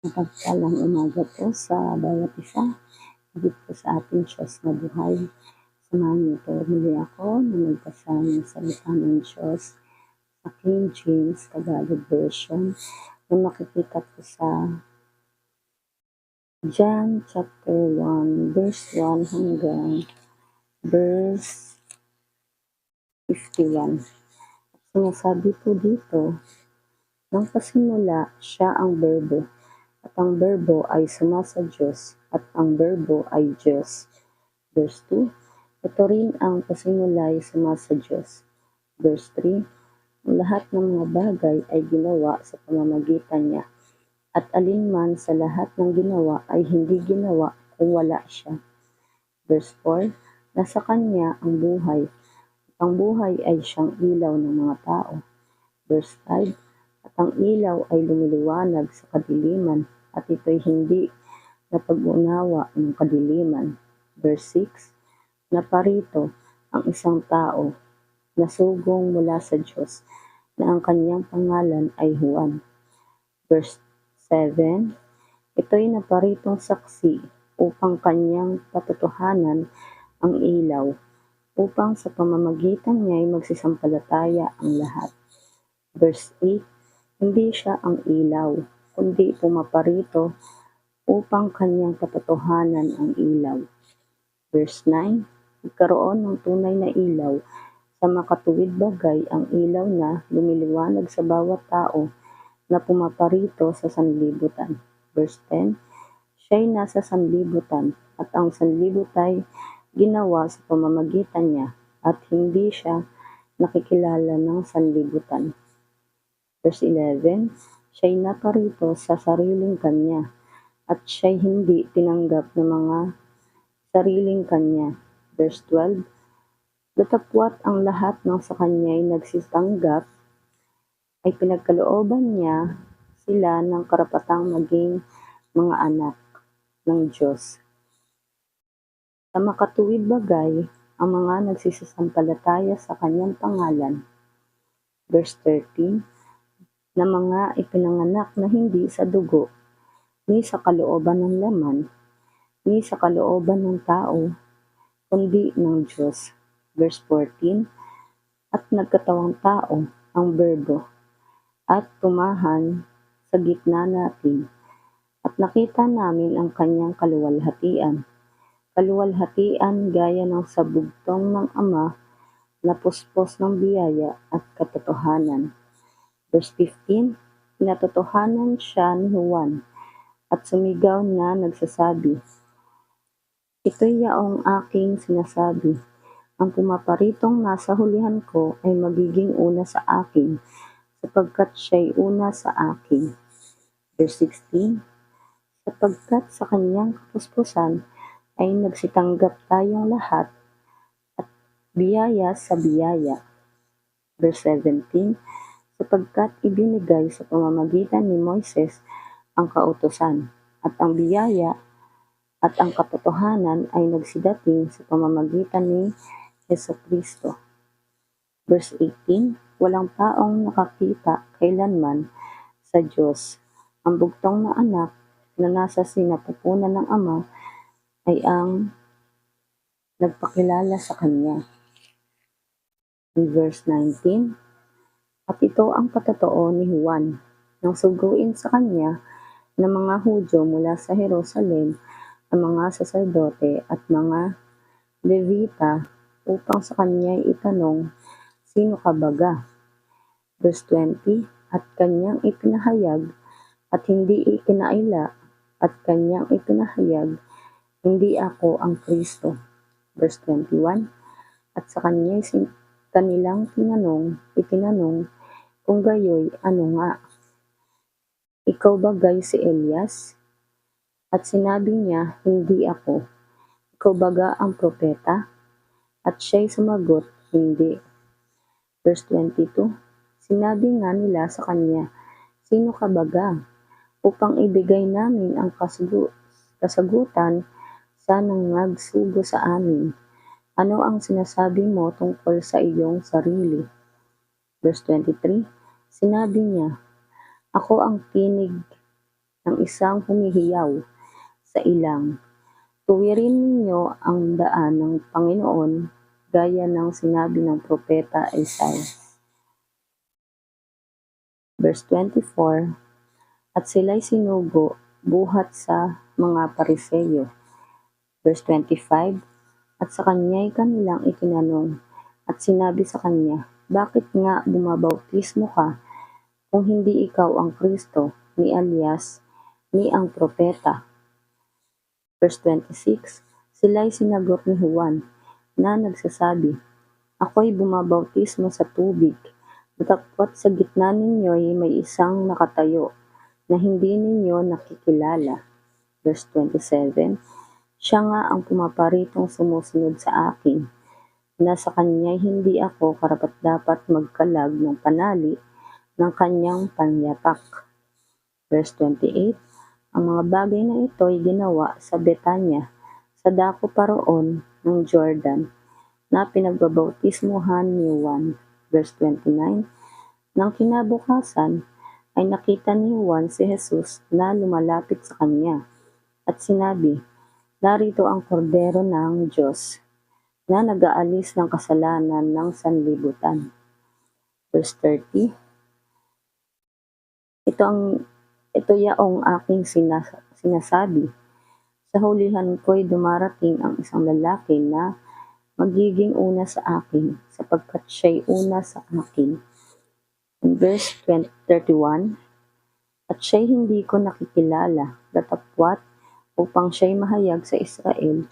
Mapagpalang umaga po sa bawat isa, higit po sa ating Diyos na buhay. Samahan niyo po muli ako na magbasa ng salita ng Diyos sa King James Tagalog Version na makikita po sa John chapter 1 verse 1 hanggang verse 51. Sinasabi po dito, nang pasimula siya ang Berbo, at ang Berbo ay sumasa Diyos, at ang Berbo ay Diyos. Verse 2, ito rin ang pasimula'y sumasa Diyos. Verse 3, ang lahat ng mga bagay ay ginawa sa pamamagitan niya, at alinman sa lahat ng ginawa ay hindi ginawa kung wala siya. Verse 4, nasa kanya ang buhay, at ang buhay ay siyang ilaw ng mga tao. Verse 5, at ang ilaw ay lumiliwanag sa kadiliman, at ito'y hindi napag-unawa ng kadiliman. Verse 6, naparito ang isang tao na sugong mula sa Diyos, na ang kanyang pangalan ay Juan. Verse 7, ito'y naparitong saksi upang kanyang patotohanan ang ilaw, upang sa pamamagitan niya ay magsisampalataya ang lahat. Verse 8, hindi siya ang ilaw, kundi pumaparito upang kanyang katotohanan ang ilaw. Verse 9, nagkaroon ng tunay na ilaw sa makatuwid bagay ang ilaw na lumiliwanag sa bawat tao na pumaparito sa sanlibutan. Verse 10, siya'y nasa sanlibutan at ang sanlibutan ginawa sa pamamagitan niya at hindi siya nakikilala ng sanlibutan. Verse 11, siya'y naparito sa sariling kanya at siya'y hindi tinanggap ng mga sariling kanya. Verse 12, datapwat ang lahat ng sa kanya'y nagsitanggap ay pinagkalooban niya sila ng karapatang maging mga anak ng Diyos. Sa makatuwid bagay, ang mga nagsisampalataya sa kanyang pangalan. Verse 13, na mga ipinanganak na hindi sa dugo, ni sa kalooban ng laman, ni sa kalooban ng tao, kundi ng Diyos. Verse 14, at nagkatawang tao ang Berbo, at tumahan sa gitna natin, at nakita namin ang kanyang kaluwalhatian. Kaluwalhatian gaya ng sabugtong ng Ama na puspos ng biyaya at katotohanan. Verse 15, pinatotohanan siya ni Juan at sumigaw na nagsasabi, ito'y yaong aking sinasabi, ang pumaparitong nasa hulihan ko ay magiging una sa akin, sapagkat siya'y una sa akin. Verse 16, sapagkat sa kanyang kapuspusan ay nagsitanggap tayong lahat at biyaya sa biyaya. Verse 17, sapagkat ibinigay sa pamamagitan ni Moises ang kautusan, at ang biyaya at ang katotohanan ay nagsidating sa pamamagitan ni Jesucristo. Verse 18, walang taong nakakita kailanman sa Diyos. Ang bugtong na anak na nasa sinapupunan ng Ama ay ang nagpakilala sa Kanya. In verse 19, at ito ang patotoo ni Juan, nang suguin sa kanya ng mga Hudyo mula sa Jerusalem ang mga saserdote at mga Levita upang sa kanya'y itanong, sino ka baga? Verse 20, at kanyang ipinahayag at hindi ikinaila, at kanyang ipinahayag, hindi ako ang Kristo. Verse 21, at sa kanya'y kanilang itinanong, kung gayoy, ano nga? Ikaw bagay si Elias? At sinabi niya, hindi ako. Ikaw baga ang propeta? At siya'y sumagot, hindi. Verse 22, sinabi nga nila sa kanya, sino ka baga? Upang ibigay namin ang kasagutan sa nangagsugo sa amin. Ano ang sinasabi mo tungkol sa iyong sarili? Verse 23, sinabi niya, ako ang tinig ng isang humihiyaw sa ilang. Tuwirin ninyo ang daan ng Panginoon gaya ng sinabi ng propeta Isaiah. Verse 24, at sila'y sinugo buhat sa mga Pariseyo. Verse 25, at sa kanya'y kanilang itinanong at sinabi sa kanya, bakit nga bumabautismo ka kung hindi ikaw ang Kristo, ni Elias, ni ang propeta? Verse 26, sila'y sinagot ni Juan na nagsasabi, ako'y bumabautismo sa tubig, datapwat sa gitna ninyo'y may isang nakatayo na hindi ninyo nakikilala. Verse 27, siya nga ang pumaparitong sumusunod sa akin, na sa kanya'y hindi ako karapat-dapat magkalag ng panali ng kanyang panyapak. Verse 28, ang mga bagay na ito ay ginawa sa Betanya, sa dako paroon ng Jordan, na pinagbabautismuhan ni Juan. Verse 29, nang kinabukasan ay nakita ni Juan si Jesus na lumalapit sa kanya, at sinabi, narito ang kordero ng Diyos, na nag-aalis ng kasalanan ng sanlibutan. Verse 30, ito yaong aking sinasabi, sa hulihan ko'y dumarating ang isang lalaki na magiging una sa akin, sapagkat siya'y una sa akin. In verse 31, at siya'y hindi ko nakikilala, datapwat upang siya'y mahayag sa Israel,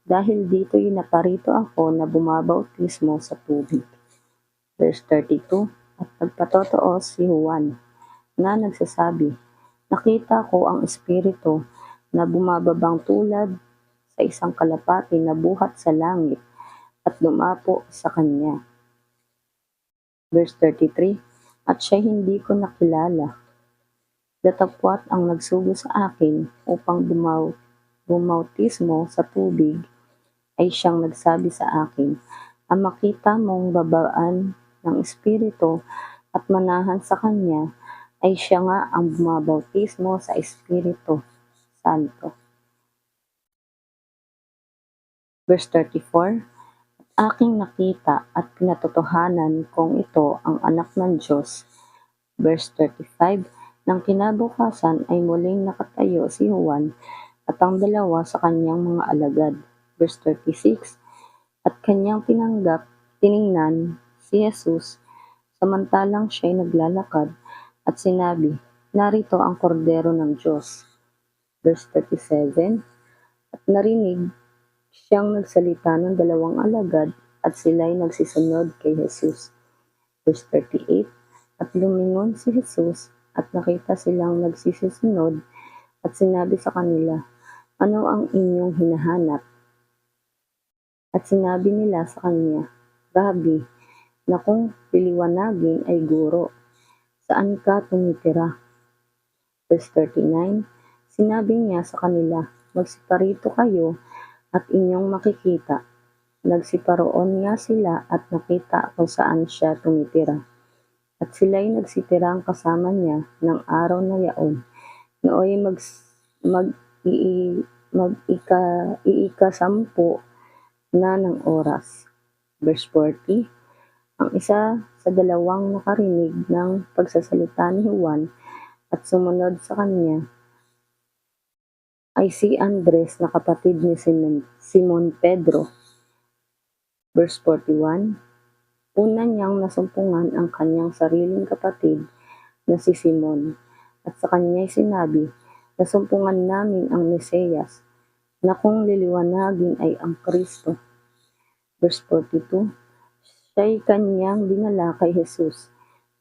dahil dito'y naparito ako na bumabautismo sa tubig. Verse 32, at nagpatotoo si Juan, na nagsasabi, nakita ko ang Espiritu na bumababang tulad sa isang kalapati na buhat sa langit at lumapo sa kanya. Verse 33, at siya'y hindi ko nakilala, datapwat ang nagsugo sa akin upang bumautismo sa tubig ay siyang nagsabi sa akin, ang makita mong babaan ng Espiritu at manahan sa kanya ay siya nga ang bumabautismo sa Espiritu Santo. Verse 34, aking nakita at pinatotohanan kung ito ang anak ng Diyos. Verse 35, nang kinabukasan ay muling nakatayo si Juan at ang dalawa sa kanyang mga alagad. Verse 36, at kanyang tiningnan si Jesus samantalang siya'y naglalakad at sinabi, narito ang kordero ng Diyos. Verse 37, at narinig siyang nagsalita ng dalawang alagad at sila'y nagsisunod kay Jesus. Verse 38, at lumingon si Jesus at nakita silang nagsisisunod at sinabi sa kanila, ano ang inyong hinahanap? At sinabi nila sa kanya, Rabbi, na kung liliwanagin ay guro, saan ka tumitira? Verse 39, sinabi niya sa kanila, magsiparito kayo at inyong makikita. Nagsiparoon nga sila at nakita kung saan siya tumitira. At sila'y nagsitirang kasama niya ng araw na yaon. Nooy iika-sampu na ng oras. Verse 40, ang isa sa dalawang nakarinig ng pagsasalita ni Juan at sumunod sa kanya ay si Andres na kapatid ni Simon Pedro. Verse 41, una niyang nasumpungan ang kanyang sariling kapatid na si Simon, at sa kanya'y sinabi, nasumpungan namin ang Mesiyas, na kung liliwanagin ay ang Kristo. Verse 42, siya'y kanyang dinala kay Jesus.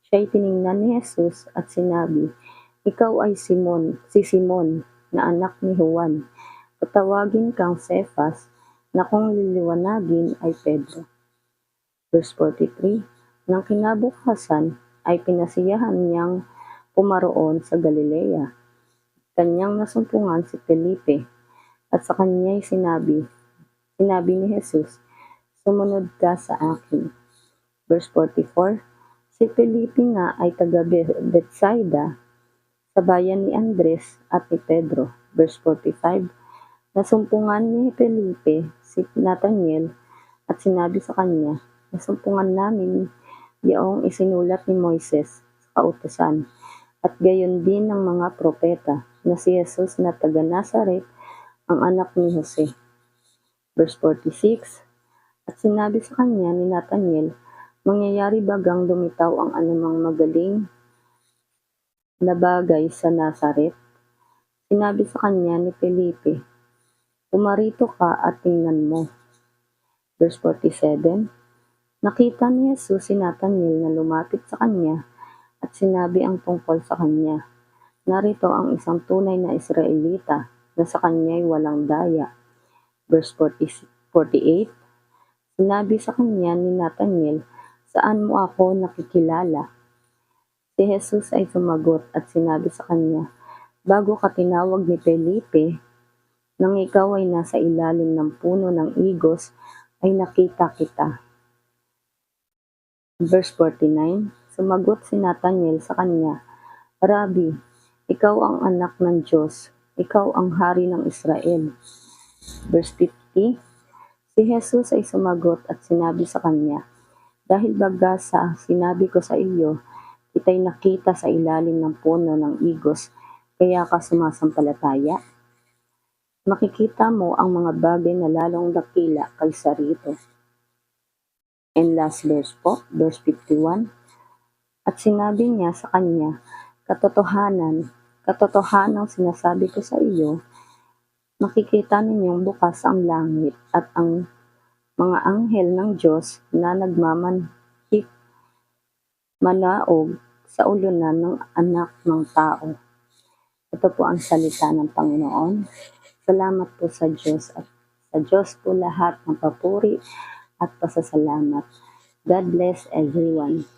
Siya'y tiningnan ni Jesus at sinabi, ikaw ay si Simon, na anak ni Juan. Patawagin kang Cephas, na kung liliwanagin ay Pedro. Verse 43, nang kinabukasan ay pinasiyahan niyang pumaroon sa Galilea. Kanyang nasumpungan si Felipe, at sa kanya'y sinabi ni Jesus, sumunod ka sa akin. Verse 44, si Felipe nga ay taga Bethsaida, sa bayan ni Andres at ni Pedro. Verse 45, nasumpungan ni Felipe si Nathanael at sinabi sa kanya, nasumpungan namin yaong isinulat ni Moises sa kautusan at gayon din ng mga propeta na si Jesus na taga Nazaret ang anak ni Jose. Verse 46, at sinabi sa kanya ni Nathanael, mangyayari bagang lumitaw ang anumang magaling na bagay sa Nazaret? Sinabi sa kanya ni Felipe, pumarito ka at tingnan mo. Verse 47, nakita ni Jesus si Nathanael na lumapit sa kanya at sinabi ang tungkol sa kanya, narito ang isang tunay na Israelita na sa kanya'y walang daya. Verse 48, sinabi sa kanya ni Nathanael, saan mo ako nakikilala? Si Jesus ay sumagot at sinabi sa kanya, bago ka tinawag ni Felipe, nang ikaw ay nasa ilalim ng puno ng igos, ay nakita kita. Verse 49, sumagot si Nathanael sa kanya, Rabbi, ikaw ang anak ng Diyos, ikaw ang hari ng Israel. Verse 50, si Jesus ay sumagot at sinabi sa kanya, dahil baga sa sinabi ko sa iyo, kita'y nakita sa ilalim ng puno ng igos, kaya ka sumasampalataya? Makikita mo ang mga bagay na lalong dakila kaysa rito. And last verse po, verse 51, at sinabi niya sa kanya, katotohanan sinasabi ko sa iyo, makikita ninyong bukas ang langit at ang mga anghel ng Diyos na nagmamanhik malaog sa ulunan ng anak ng tao. Ito po ang salita ng Panginoon. Salamat po sa Diyos at sa Diyos po lahat ng papuri at pasasalamat. God bless everyone.